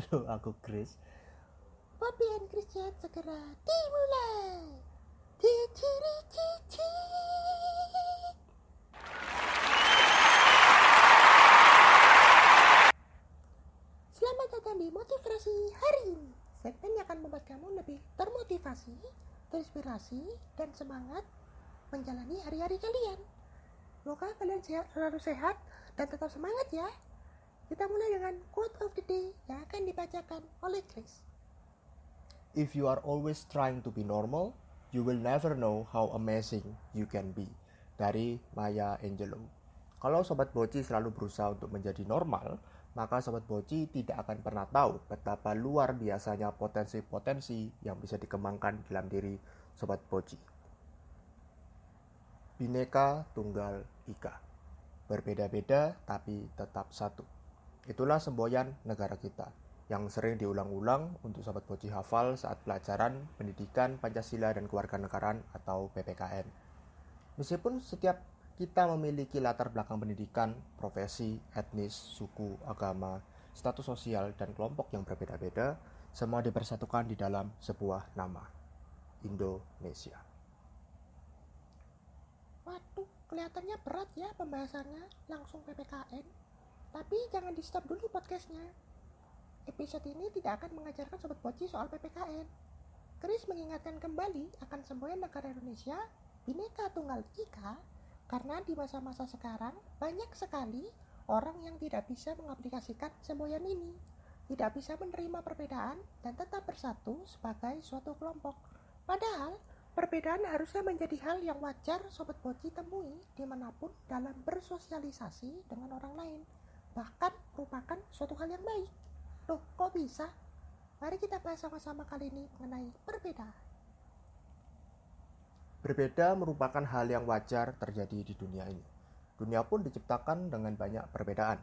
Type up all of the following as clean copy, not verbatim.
Halo, aku Chris. Poppy and Christian segera dimulai. Ciciri. Selamat datang di motivasi hari ini. Segmen yang akan membuat kamu lebih termotivasi, terinspirasi, dan semangat menjalani hari-hari kalian. Semoga kalian selalu sehat dan tetap semangat ya. Kita mulai dengan quote of the day yang akan dibacakan oleh Chris. If you are always trying to be normal, you will never know how amazing you can be. Dari Maya Angelou. Kalau Sobat Boci selalu berusaha untuk menjadi normal, maka Sobat Boci tidak akan pernah tahu betapa luar biasanya potensi-potensi yang bisa dikembangkan dalam diri Sobat Boci. Bhinneka Tunggal Ika. Berbeda-beda tapi tetap satu. Itulah semboyan negara kita yang sering diulang-ulang untuk Sobat Boci hafal saat pelajaran pendidikan Pancasila dan Kewarganegaraan atau PPKN. Meskipun setiap kita memiliki latar belakang pendidikan, profesi, etnis, suku, agama, status sosial, dan kelompok yang berbeda-beda, semua dipersatukan di dalam sebuah nama, Indonesia. Waduh, kelihatannya berat ya pembahasannya, langsung PPKN. Tapi jangan di stop dulu podcastnya. Episode ini tidak akan mengajarkan Sobat Boci soal PPKN. Chris mengingatkan kembali akan semboyan negara Indonesia, Bhinneka Tunggal Ika, karena di masa-masa sekarang banyak sekali orang yang tidak bisa mengaplikasikan semboyan ini, tidak bisa menerima perbedaan dan tetap bersatu sebagai suatu kelompok. Padahal, perbedaan harusnya menjadi hal yang wajar Sobat Boci temui dimanapun dalam bersosialisasi dengan orang lain, bahkan merupakan suatu hal yang baik. Loh, kok bisa? Mari kita bahas sama-sama kali ini mengenai perbedaan. Berbeda merupakan hal yang wajar terjadi di dunia ini. Dunia pun diciptakan dengan banyak perbedaan.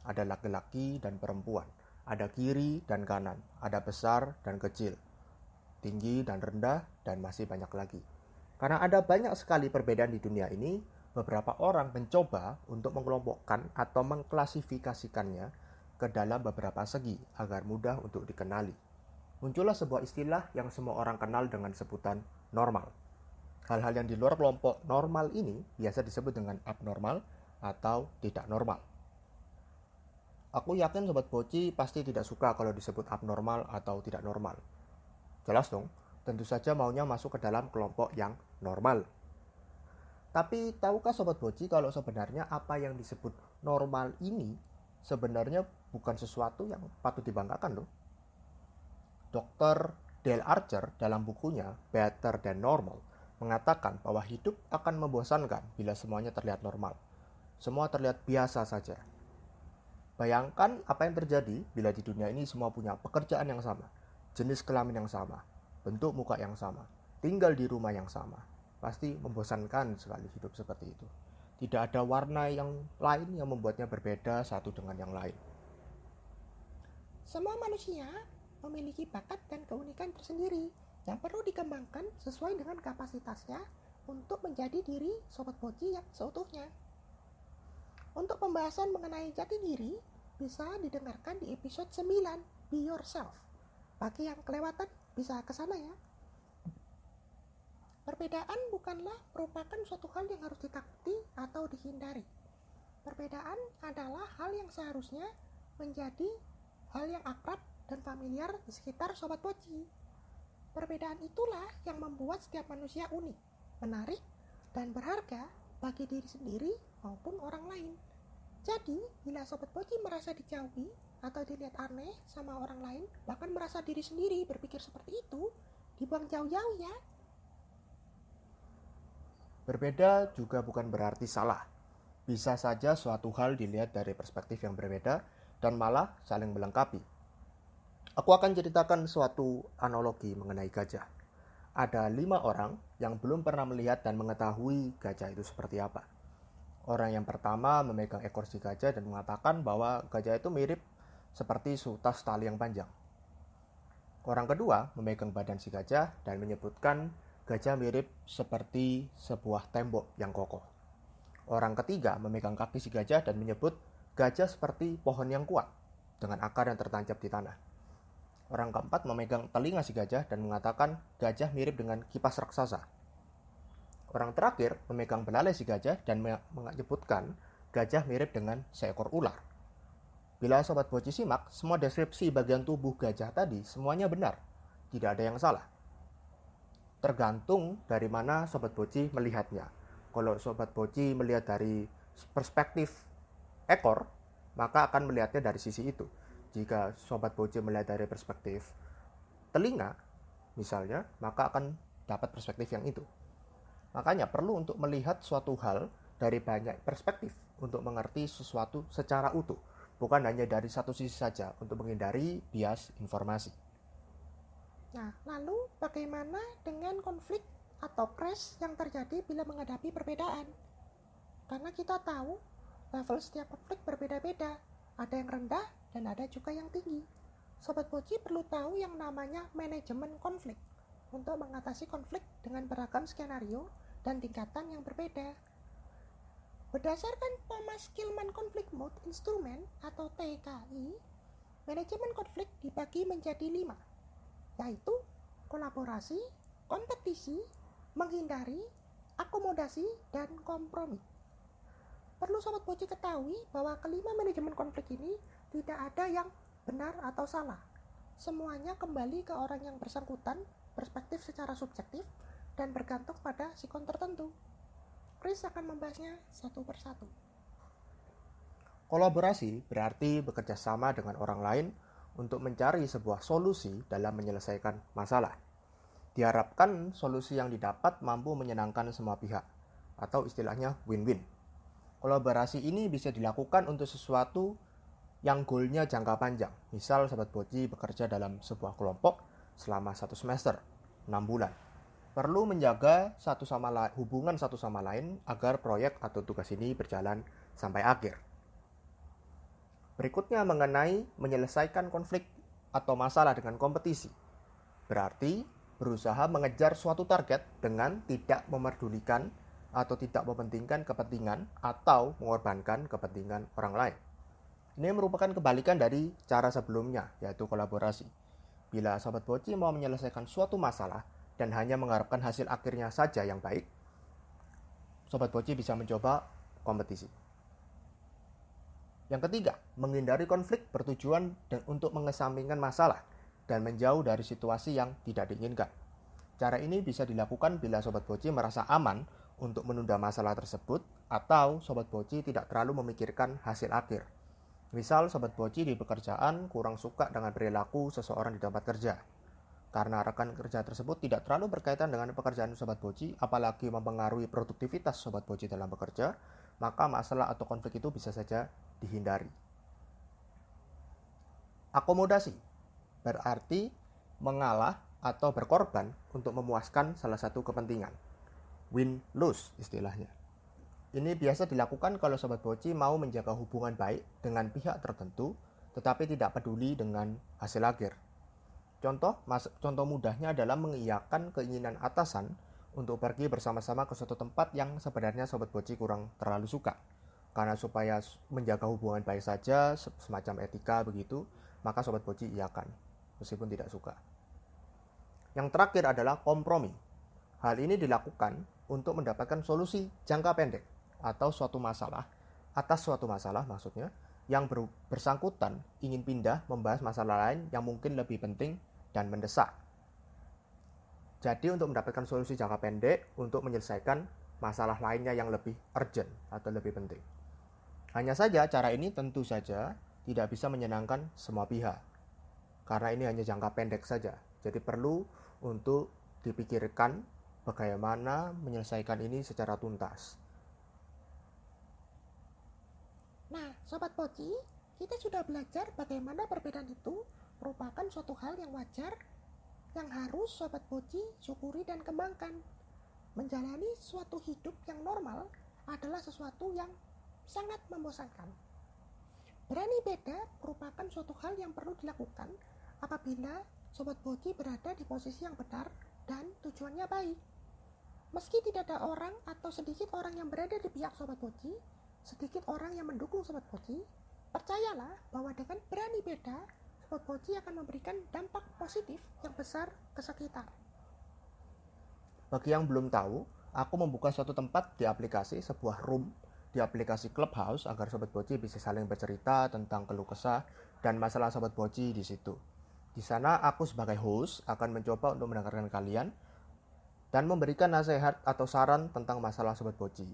Ada laki-laki dan perempuan, ada kiri dan kanan, ada besar dan kecil, tinggi dan rendah, dan masih banyak lagi. Karena ada banyak sekali perbedaan di dunia ini, beberapa orang mencoba untuk mengelompokkan atau mengklasifikasikannya ke dalam beberapa segi agar mudah untuk dikenali. Muncullah sebuah istilah yang semua orang kenal dengan sebutan normal. Hal-hal yang di luar kelompok normal ini biasa disebut dengan abnormal atau tidak normal. Aku yakin Sobat Boci pasti tidak suka kalau disebut abnormal atau tidak normal. Jelas dong, tentu saja maunya masuk ke dalam kelompok yang normal. Tapi tahukah Sobat Boci kalau sebenarnya apa yang disebut normal ini sebenarnya bukan sesuatu yang patut dibanggakan loh. Dr. Dale Archer dalam bukunya Better Than Normal mengatakan bahwa hidup akan membosankan bila semuanya terlihat normal. Semua terlihat biasa saja. Bayangkan apa yang terjadi bila di dunia ini semua punya pekerjaan yang sama, jenis kelamin yang sama, bentuk muka yang sama, tinggal di rumah yang sama. Pasti membosankan sekali hidup seperti itu. Tidak ada warna yang lain yang membuatnya berbeda satu dengan yang lain. Semua manusia memiliki bakat dan keunikan tersendiri yang perlu dikembangkan sesuai dengan kapasitasnya untuk menjadi diri Sobat Boci yang seutuhnya. Untuk pembahasan mengenai jati diri bisa didengarkan di episode 9 Be Yourself. Bagi yang kelewatan bisa ke sana ya. Perbedaan bukanlah merupakan suatu hal yang harus ditakuti atau dihindari. Perbedaan adalah hal yang seharusnya menjadi hal yang akrab dan familiar di sekitar Sobat Boci. Perbedaan itulah yang membuat setiap manusia unik, menarik, dan berharga bagi diri sendiri maupun orang lain. Jadi, bila Sobat Boci merasa dijauhi atau dilihat aneh sama orang lain, bahkan merasa diri sendiri berpikir seperti itu, dibuang jauh-jauh ya. Berbeda juga bukan berarti salah. Bisa saja suatu hal dilihat dari perspektif yang berbeda dan malah saling melengkapi. Aku akan ceritakan suatu analogi mengenai gajah. Ada 5 orang yang belum pernah melihat dan mengetahui gajah itu seperti apa. Orang yang pertama memegang ekor si gajah dan mengatakan bahwa gajah itu mirip seperti sutas tali yang panjang. Orang kedua memegang badan si gajah dan menyebutkan gajah mirip seperti sebuah tembok yang kokoh. Orang ketiga memegang kaki si gajah dan menyebut gajah seperti pohon yang kuat dengan akar yang tertancap di tanah. Orang keempat memegang telinga si gajah dan mengatakan gajah mirip dengan kipas raksasa. Orang terakhir memegang belalai si gajah dan menyebutkan gajah mirip dengan seekor ular. Bila Sobat Boci simak, semua deskripsi bagian tubuh gajah tadi semuanya benar. Tidak ada yang salah. Tergantung dari mana Sobat Boci melihatnya. Kalau Sobat Boci melihat dari perspektif ekor, maka akan melihatnya dari sisi itu. Jika Sobat Boci melihat dari perspektif telinga, misalnya, maka akan dapat perspektif yang itu. Makanya perlu untuk melihat suatu hal dari banyak perspektif untuk mengerti sesuatu secara utuh, bukan hanya dari satu sisi saja untuk menghindari bias informasi. Nah, lalu bagaimana dengan konflik atau crash yang terjadi bila menghadapi perbedaan? Karena kita tahu level setiap konflik berbeda-beda, ada yang rendah dan ada juga yang tinggi. Sobat Boci perlu tahu yang namanya manajemen konflik untuk mengatasi konflik dengan beragam skenario dan tingkatan yang berbeda. Berdasarkan Thomas Kilmann Conflict Mode Instrument atau TKI, manajemen konflik dibagi menjadi 5, yaitu kolaborasi, kompetisi, menghindari, akomodasi, dan kompromi. Perlu Sobat Boci ketahui bahwa kelima manajemen konflik ini tidak ada yang benar atau salah. Semuanya kembali ke orang yang bersangkutan, perspektif secara subjektif, dan bergantung pada sikon tertentu. Chris akan membahasnya satu persatu. Kolaborasi berarti bekerja sama dengan orang lain untuk mencari sebuah solusi dalam menyelesaikan masalah. Diharapkan solusi yang didapat mampu menyenangkan semua pihak, atau istilahnya win-win. Kolaborasi ini bisa dilakukan untuk sesuatu yang goalnya jangka panjang. Misal Sobat Boci bekerja dalam sebuah kelompok selama 1 semester, 6 bulan. Perlu menjaga hubungan satu sama lain agar proyek atau tugas ini berjalan sampai akhir. Berikutnya mengenai menyelesaikan konflik atau masalah dengan kompetisi. Berarti berusaha mengejar suatu target dengan tidak memerdulikan atau tidak mementingkan kepentingan atau mengorbankan kepentingan orang lain. Ini merupakan kebalikan dari cara sebelumnya, yaitu kolaborasi. Bila Sobat Boci mau menyelesaikan suatu masalah dan hanya mengharapkan hasil akhirnya saja yang baik, Sobat Boci bisa mencoba kompetisi. Yang ketiga, menghindari konflik bertujuan untuk mengesampingkan masalah dan menjauh dari situasi yang tidak diinginkan. Cara ini bisa dilakukan bila Sobat Boci merasa aman untuk menunda masalah tersebut atau Sobat Boci tidak terlalu memikirkan hasil akhir. Misal Sobat Boci di pekerjaan kurang suka dengan perilaku seseorang di tempat kerja. Karena rekan kerja tersebut tidak terlalu berkaitan dengan pekerjaan Sobat Boci, apalagi mempengaruhi produktivitas Sobat Boci dalam bekerja, maka masalah atau konflik itu bisa saja dihindari. Akomodasi berarti mengalah atau berkorban untuk memuaskan salah satu kepentingan. Win-lose istilahnya. Ini biasa dilakukan kalau Sobat Boci mau menjaga hubungan baik dengan pihak tertentu, tetapi tidak peduli dengan hasil akhir. Contoh mudahnya adalah mengiyakan keinginan atasan untuk pergi bersama-sama ke suatu tempat yang sebenarnya Sobat Boci kurang terlalu suka. Karena supaya menjaga hubungan baik saja, semacam etika begitu, maka Sobat Boci iyakan, meskipun tidak suka. Yang terakhir adalah kompromi. Hal ini dilakukan untuk mendapatkan solusi jangka pendek atau suatu masalah maksudnya yang bersangkutan ingin pindah membahas masalah lain yang mungkin lebih penting dan mendesak. Jadi untuk mendapatkan solusi jangka pendek untuk menyelesaikan masalah lainnya yang lebih urgent atau lebih penting. Hanya saja cara ini tentu saja tidak bisa menyenangkan semua pihak. Karena ini hanya jangka pendek saja. Jadi perlu untuk dipikirkan bagaimana menyelesaikan ini secara tuntas. Nah, Sobat Boci, kita sudah belajar bagaimana perbedaan itu merupakan suatu hal yang wajar yang harus Sobat Boci syukuri dan kembangkan. Menjalani suatu hidup yang normal adalah sesuatu yang sangat membosankan. Berani beda merupakan suatu hal yang perlu dilakukan apabila Sobat Boci berada di posisi yang benar dan tujuannya baik. Meski tidak ada orang atau sedikit orang yang berada di pihak Sobat Boci, sedikit orang yang mendukung Sobat Boci, percayalah bahwa dengan berani beda, Sobat Boci akan memberikan dampak positif yang besar ke sekitar. Bagi yang belum tahu, aku membuka suatu tempat di aplikasi sebuah room di aplikasi Clubhouse agar Sobat Boci bisa saling bercerita tentang keluh kesah dan masalah Sobat Boci di situ. Di sana aku sebagai host akan mencoba untuk mendengarkan kalian dan memberikan nasihat atau saran tentang masalah Sobat Boci.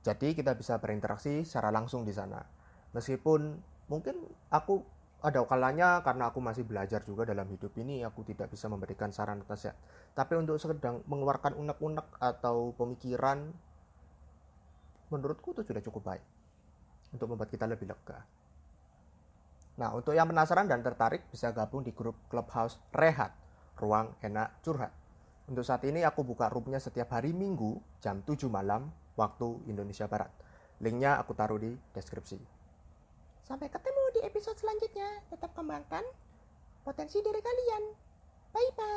Jadi kita bisa berinteraksi secara langsung di sana. Meskipun mungkin aku ada kalanya karena aku masih belajar juga dalam hidup ini, aku tidak bisa memberikan saran atau nasihat. Tapi untuk sedang mengeluarkan unek-unek atau pemikiran, menurutku itu sudah cukup baik untuk membuat kita lebih lega. Nah, untuk yang penasaran dan tertarik bisa gabung di grup Clubhouse Rehat, Ruang Enak Curhat. Untuk saat ini aku buka roomnya setiap hari Minggu jam 7 malam waktu Indonesia Barat. Linknya aku taruh di deskripsi. Sampai ketemu di episode selanjutnya. Tetap kembangkan potensi diri kalian. Bye-bye.